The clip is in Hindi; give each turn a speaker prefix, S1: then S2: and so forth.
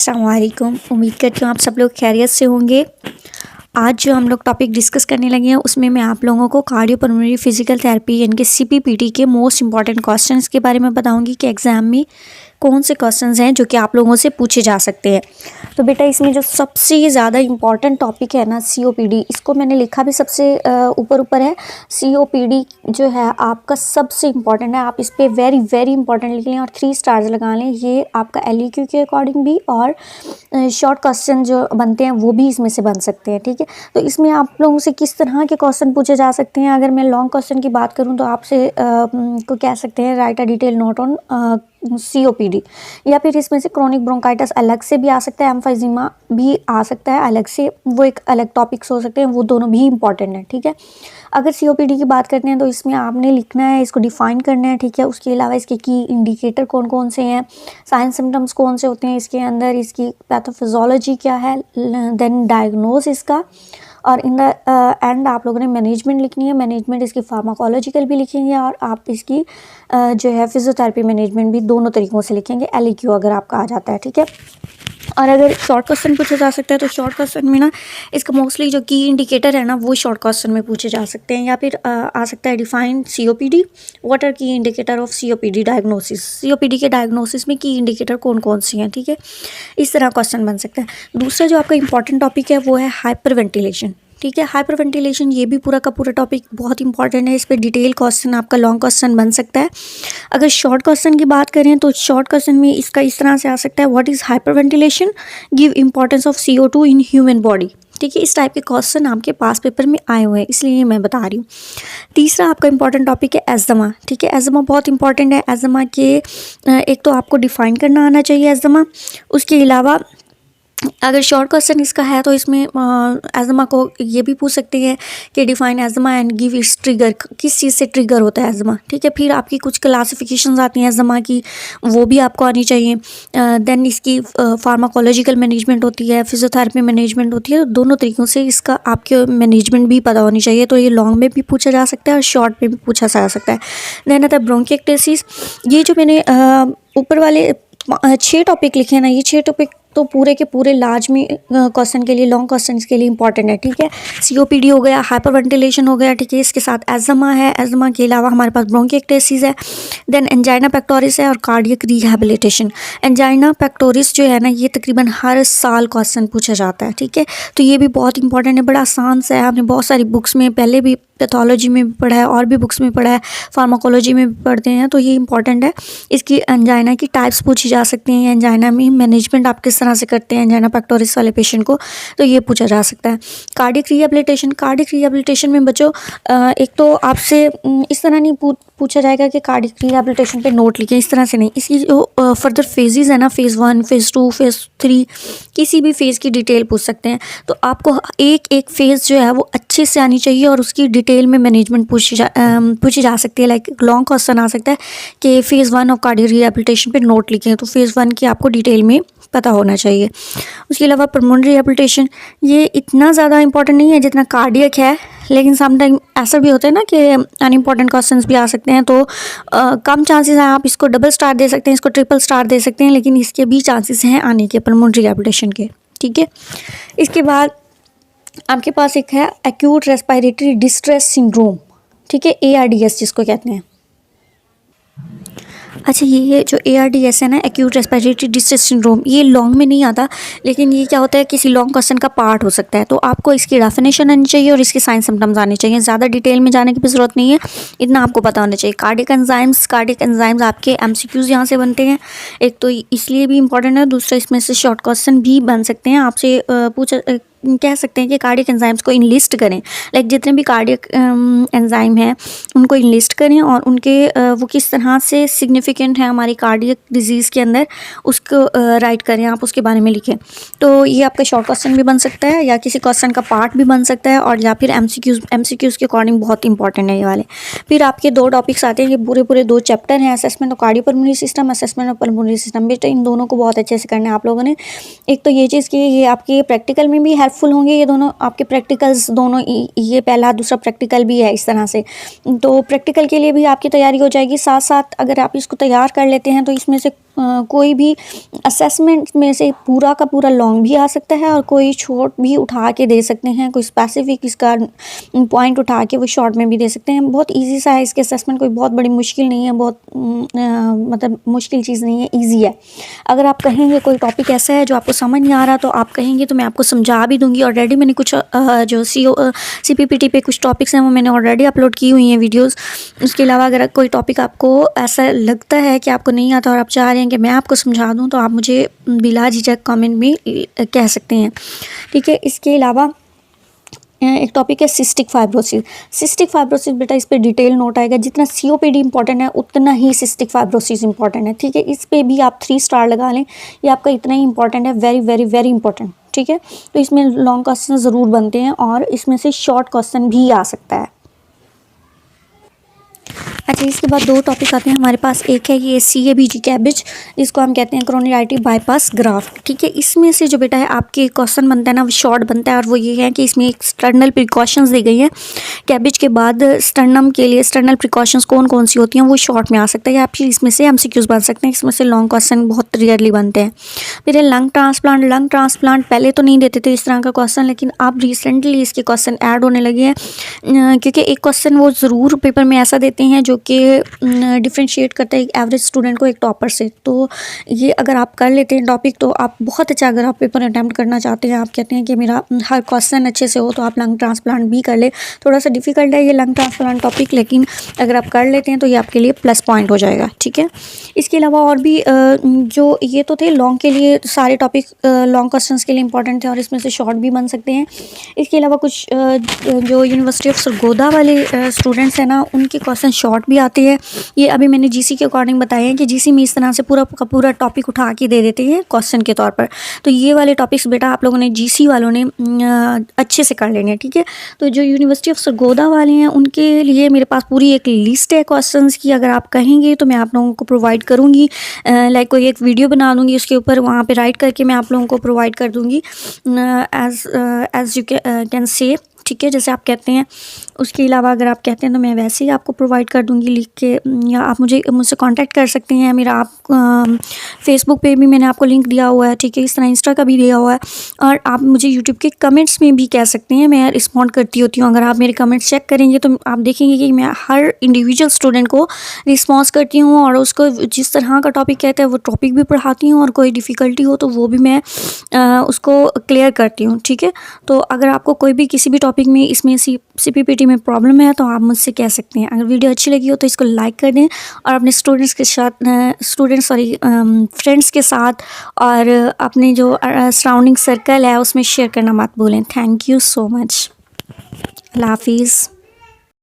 S1: अस्सलामुअलैकुम। उम्मीद करती हूँ आप सब लोग खैरियत से होंगे। आज जो हम लोग टॉपिक डिस्कस करने लगे हैं उसमें मैं आप लोगों को कार्डियोपल्मोनरी फिजिकल थेरेपी यानी कि सीपीपीटी के मोस्ट इंपॉर्टेंट क्वेश्चंस के बारे में बताऊंगी कि एग्ज़ाम में कौन से क्वेश्चंस हैं जो कि आप लोगों से पूछे जा सकते हैं। तो बेटा इसमें जो सबसे ज़्यादा इम्पॉर्टेंट टॉपिक है ना सीओपीडी, इसको मैंने लिखा भी सबसे ऊपर ऊपर है। सीओपीडी जो है आपका सबसे इम्पॉर्टेंट है, आप इस पर वेरी वेरी इंपॉर्टेंट लिख लें और 3 स्टार्स लगा लें। ये आपका एलईक्यू के अकॉर्डिंग भी और शॉर्ट क्वेश्चन जो बनते हैं वो भी इसमें से बन सकते हैं। ठीक है, तो इसमें आप लोगों से किस तरह के क्वेश्चन पूछे जा सकते हैं। अगर मैं लॉन्ग क्वेश्चन की बात करूँ तो आपसे को कह सकते हैं right a detail note on COPD, या फिर इसमें से क्रोनिक ब्रोंकाइटिस अलग से भी आ सकता है, एम्फाइजीमा भी आ सकता है अलग से, वो एक अलग टॉपिक्स हो सकते हैं, वो दोनों भी इंपॉर्टेंट है। ठीक है, अगर सीओपीडी की बात करते हैं तो इसमें आपने लिखना है, इसको डिफाइन करना है। ठीक है, उसके अलावा इसके की इंडिकेटर कौन कौन से हैं, साइन सिम्टम्स कौन से होते हैं इसके अंदर, इसकी पैथोफिजियोलॉजी क्या है, देन डायग्नोज इसका, और इन द एंड आप लोगों ने मैनेजमेंट लिखनी है। मैनेजमेंट इसकी फार्माकोलॉजिकल भी लिखेंगे और आप इसकी जो है फिजियोथेरेपी मैनेजमेंट भी दोनों तरीक़ों से लिखेंगे, एलईक्यू अगर आपका आ जाता है। ठीक है, और अगर शॉर्ट क्वेश्चन पूछा जा सकता है तो शॉर्ट क्वेश्चन में ना इसका मोस्टली जो की इंडिकेटर है ना वो शॉर्ट क्वेश्चन में पूछे जा सकते हैं, या फिर आ सकता है डिफाइन सीओपीडी, व्हाट आर की indicator of COPD diagnosis. COPD के डायग्नोसिस में की इंडिकेटर कौन कौन सी हैं। ठीक है, इस तरह क्वेश्चन बन सकता है। दूसरा जो आपका इंपॉर्टेंट टॉपिक है वो है हाइपर वेंटिलेशन। ठीक है, हाइपर वेंटिलेशन ये भी पूरा का पूरा टॉपिक बहुत इंपॉर्टेंट है। इस पर डिटेल क्वेश्चन आपका लॉन्ग क्वेश्चन बन सकता है। अगर शॉर्ट क्वेश्चन की बात करें तो शॉर्ट क्वेश्चन में इसका इस तरह से आ सकता है, what is hyper ventilation, give importance of CO2 in human body. ठीक है, इस टाइप के क्वेश्चन आपके पास पेपर में आए हुए हैं, इसलिए मैं बता रही हूँ। तीसरा आपका इंपॉर्टेंट टॉपिक है एज़मा। ठीक है, एज़मा बहुत इंपॉर्टेंट है। एज़मा के एक तो आपको डिफाइन करना आना चाहिए एज़मा, उसके अलावा अगर शॉर्ट क्वेश्चन इसका है तो इसमें एज़मा को ये भी पूछ सकते हैं कि define asthma and give its trigger, किस चीज़ से ट्रिगर होता है एज़मा। ठीक है, फिर आपकी कुछ क्लासिफिकेशंस आती हैं एज़मा की, वो भी आपको आनी चाहिए। देन इसकी फार्माकोलॉजिकल मैनेजमेंट होती है, फिजियोथेरेपी मैनेजमेंट होती है, तो दोनों तरीक़ों से इसका आपके मैनेजमेंट भी पता होनी चाहिए। तो ये लॉन्ग में भी पूछा जा सकता है और शॉर्ट में भी पूछा जा सकता है। देन आता है ब्रोंकिएक्टेसिस। ये जो मैंने ऊपर वाले 6 टॉपिक लिखे हैं ना, ये 6 टॉपिक तो पूरे के पूरे लार्ज में क्वेश्चन के लिए, लॉन्ग क्वेश्चन के लिए इंपॉर्टेंट है। ठीक है, सीओपीडी हो गया, हाइपर वेंटिलेशन हो गया। ठीक है, इसके साथ एज़मा है, एज़मा के अलावा हमारे पास ब्रोंकिएक्टेसिस है, देन एंजाइना पेक्टोरिस है और कार्डियक रिहैबिलिटेशन। एंजाइना पेक्टोरिस जो है ना ये तकरीबन हर साल क्वेश्चन पूछा जाता है। ठीक है, तो ये भी बहुत इंपॉर्टेंट है, बड़ा आसान सा है। आपने बहुत सारी बुक्स में पहले भी पैथोलॉजी में भी पढ़ा है और भी बुक्स में पढ़ा है, फार्माकोलॉजी में भी पढ़ते हैं, तो ये इंपॉर्टेंट है। इसकी एंजाइना की टाइप्स पूछी जा सकती हैं, एंजाइना में मैनेजमेंट आप किस तरह से करते हैं एंजाइना पेक्टोरिस वाले पेशेंट को, तो ये पूछा जा सकता है। कार्डियक रिहैबिलिटेशन, कार्डियक रिहैबिलिटेशन में बच्चों एक तो आपसे इस तरह नहीं पूछा जाएगा कि कार्डियक रिहैबिलिटेशन पे नोट लिखें, इस तरह से नहीं। इसकी जो फर्दर फेजेस है ना, फेज़ 1, फेज़ 2, फेज़ 3, किसी भी फेज़ की डिटेल पूछ सकते हैं। तो आपको एक एक फेज़ जो है वो अच्छे से आनी चाहिए और उसकी डिटेल में मैनेजमेंट पूछी जा सकती है। लाइक लॉन्ग क्वेश्चन आ सकता है कि फेज़ 1 ऑफ कार्डियक रिहैबिलिटेशन पे नोट लिखें, तो फेज़ 1 की आपको डिटेल में पता होना चाहिए। उसके अलावा पल्मोनरी रिहैबिलिटेशन ये इतना ज़्यादा इंपॉर्टेंट नहीं है जितना कार्डियक है, लेकिन समटाइम ऐसा भी होता है ना कि अनइम्पॉर्टेंट क्वेश्चंस भी आ सकते हैं, तो कम चांसेस हैं। आप इसको डबल स्टार दे सकते हैं, इसको ट्रिपल स्टार दे सकते हैं, लेकिन इसके भी चांसेस हैं आने के पल्मोनरी रिहैबिलिटेशन के। ठीक है, इसके बाद आपके पास एक है एक्यूट रेस्पिरेटरी डिस्ट्रेस सिंड्रोम। ठीक है, ARDS जिसको कहते हैं। अच्छा, ये जो ARDS है ना, एक्यूट रेस्पिरेटरी डिस्ट्रेस सिंड्रोम, ये लॉन्ग में नहीं आता, लेकिन ये क्या होता है किसी लॉन्ग क्वेश्चन का पार्ट हो सकता है। तो आपको इसकी डेफिनेशन आनी चाहिए और इसके साइन सिम्टम्स आने चाहिए। ज़्यादा डिटेल में जाने की भी ज़रूरत नहीं है, इतना आपको पता होना चाहिए। कार्डियक एंजाइम्स आपके MCQs यहाँ से बनते हैं, एक तो इसलिए भी इंपॉर्टेंट है, दूसरा इसमें से शॉर्ट क्वेश्चन भी बन सकते हैं। आपसे कह सकते हैं कि कार्डियक एंजाइम्स को इनलिस्ट करें, लाइक जितने भी कार्डियक एंजाइम हैं उनको इनलिस्ट करें और उनके वो किस तरह से सिग्निफिकेंट है हमारी कार्डियक डिजीज़ के अंदर, उसको राइट करें, आप उसके बारे में लिखें। तो ये आपका शॉर्ट क्वेश्चन भी बन सकता है या किसी क्वेश्चन का पार्ट भी बन सकता है, और या फिर MCQs के अकॉर्डिंग बहुत इंपॉर्टेंट है ये वाले। फिर आपके 2 टॉपिक्स आते हैं, ये पूरे 2 चैप्टर हैं, assessment of cardiopulmonary system, assessment of pulmonary system. बेटा इन दोनों को बहुत अच्छे से करना है आप लोगों ने। एक तो ये चीज़ कि ये आपके प्रैक्टिकल में भी हेल्पफुल होंगे, ये दोनों आपके प्रैक्टिकल्स दोनों, ये पहला दूसरा प्रैक्टिकल भी है इस तरह से, तो प्रैक्टिकल के लिए भी आपकी तैयारी हो जाएगी। साथ साथ अगर आप इसको तैयार कर लेते हैं तो इसमें से कोई भी असेसमेंट में से पूरा का पूरा लॉन्ग भी आ सकता है और कोई शॉर्ट भी उठा के दे सकते हैं, कोई स्पेसिफिक इसका पॉइंट उठा के वो शॉर्ट में भी दे सकते हैं। बहुत इजी सा है इसके असेसमेंट, कोई बहुत बड़ी मुश्किल नहीं है, बहुत मतलब मुश्किल चीज़ नहीं है, ईजी है। अगर आप कहेंगे कोई टॉपिक ऐसा है जो आपको समझ नहीं आ रहा तो आप कहेंगे तो मैं आपको समझा भी दूंगी। ऑलरेडी मैंने कुछ जो CPPT पे कुछ टॉपिक्स हैं वो मैंने ऑलरेडी अपलोड की हुई हैं वीडियोज़। उसके अलावा अगर कोई टॉपिक आपको ऐसा लगता है कि आपको नहीं आता और आप चाह रहे हैं कि मैं आपको समझा दूं तो आप मुझे बिला झिझक कमेंट में कह सकते हैं, ठीक है। इसके अलावा एक टॉपिक है सिस्टिक फाइब्रोसिस। सिस्टिक फाइब्रोसिस बेटा इस पे डिटेल नोट आएगा। जितना COPD इंपॉर्टेंट है उतना ही सिस्टिक फाइब्रोसिस इंपॉर्टेंट है, ठीक है। इस पे भी आप 3 स्टार लगा लें, ये आपका इतना ही इंपॉर्टेंट है, वेरी वेरी वेरी इंपॉर्टेंट, ठीक है। तो इसमें लॉन्ग क्वेश्चन ज़रूर बनते हैं और इसमें से शॉर्ट क्वेश्चन भी आ सकता है। अच्छा, इसके बाद 2 टॉपिक आते हैं हमारे पास। एक है ये CABG कैबेज, जिसको हम कहते हैं कोरोनरी आर्टरी बाईपास ग्राफ्ट, ठीक है। इसमें से जो बेटा है आपके क्वेश्चन बनता है ना वो शॉर्ट बनता है और वो ये है कि इसमें एक्सटर्नल प्रिकॉशंस दी गई हैं। कैबेज के बाद स्टर्नम के लिए एक्सटर्नल प्रिकॉशंस कौन कौन सी होती हैं वो शॉर्ट में आ सकता है, या आप इसमें से MCQs बन सकते हैं। इसमें से लॉन्ग क्वेश्चन बहुत रेयरली बनते हैं। फिर लंग ट्रांसप्लांट पहले तो नहीं देते थे इस तरह का क्वेश्चन, लेकिन अब रिसेंटली इसके क्वेश्चन ऐड होने लगे हैं, क्योंकि एक क्वेश्चन वो ज़रूर पेपर में ऐसा देते हैं जो कि डिफ्रेंशिएट करता है एक एवरेज स्टूडेंट को एक टॉपर से। तो ये अगर आप कर लेते हैं टॉपिक तो आप बहुत अच्छा, अगर आप पेपर अटैम्प्ट करना चाहते हैं, आप कहते हैं कि मेरा हर क्वेश्चन अच्छे से हो, तो आप लंग ट्रांसप्लांट भी कर ले। थोड़ा सा डिफिकल्ट है ये लंग ट्रांसप्लांट टॉपिक, लेकिन अगर आप कर लेते हैं तो ये आपके लिए प्लस पॉइंट हो जाएगा, ठीक है। इसके अलावा और भी जो ये तो थे लॉन्ग के लिए, सारे टॉपिक लॉन्ग क्वेश्चन के लिए इंपॉर्टेंट थे और इसमें से शॉर्ट भी बन सकते हैं। इसके अलावा कुछ जो यूनिवर्सिटी ऑफ सरगोदा वाले स्टूडेंट्स हैं ना, उनके क्वेश्चन शॉर्ट भी आते हैं। ये अभी मैंने GC के अकॉर्डिंग बताया है कि GC में इस तरह से पूरा का पूरा टॉपिक उठा के दे देते हैं क्वेश्चन के तौर पर। तो ये वाले टॉपिक्स बेटा आप लोगों ने GC वालों ने अच्छे से कर लेने, ठीक है। तो जो यूनिवर्सिटी ऑफ सरगोदा वाले हैं उनके लिए मेरे पास पूरी एक लिस्ट है क्वेश्चंस की। अगर आप कहेंगे तो मैं आप लोगों को प्रोवाइड करूँगी, लाइक कोई एक वीडियो बना दूँगी उसके ऊपर, वहाँ पर राइट करके मैं आप लोगों को प्रोवाइड कर दूँगी एज यू कैन से, ठीक है, जैसे आप कहते हैं। उसके अलावा अगर आप कहते हैं तो मैं वैसे ही आपको प्रोवाइड कर दूंगी लिख के, या आप मुझसे कांटेक्ट कर सकते हैं। मेरा आप फेसबुक पे भी मैंने आपको लिंक दिया हुआ है, ठीक है। इस तरह इंस्टा का भी दिया हुआ है और आप मुझे यूट्यूब के कमेंट्स में भी कह सकते हैं, मैं रिस्पॉन्ड करती होती हूँ। अगर आप मेरे कमेंट्स चेक करेंगे तो आप देखेंगे कि मैं हर इंडिविजुअल स्टूडेंट को रिस्पॉन्स करती हूँ और उसको जिस तरह का टॉपिक कहते हैं वो टॉपिक भी पढ़ाती हूँ, और कोई डिफ़िकल्टी हो तो वो भी मैं उसको क्लियर करती हूँ, ठीक है। तो अगर आपको कोई भी किसी भी टॉपिक में इसमें CPPT में प्रॉब्लम है तो आप मुझसे कह सकते हैं। अगर वीडियो अच्छी लगी हो तो इसको लाइक कर दें और अपने फ्रेंड्स के साथ और अपने जो सराउंडिंग सर्कल है उसमें शेयर करना मत भूलें। Thank you so much. अल्लाह हाफिज़।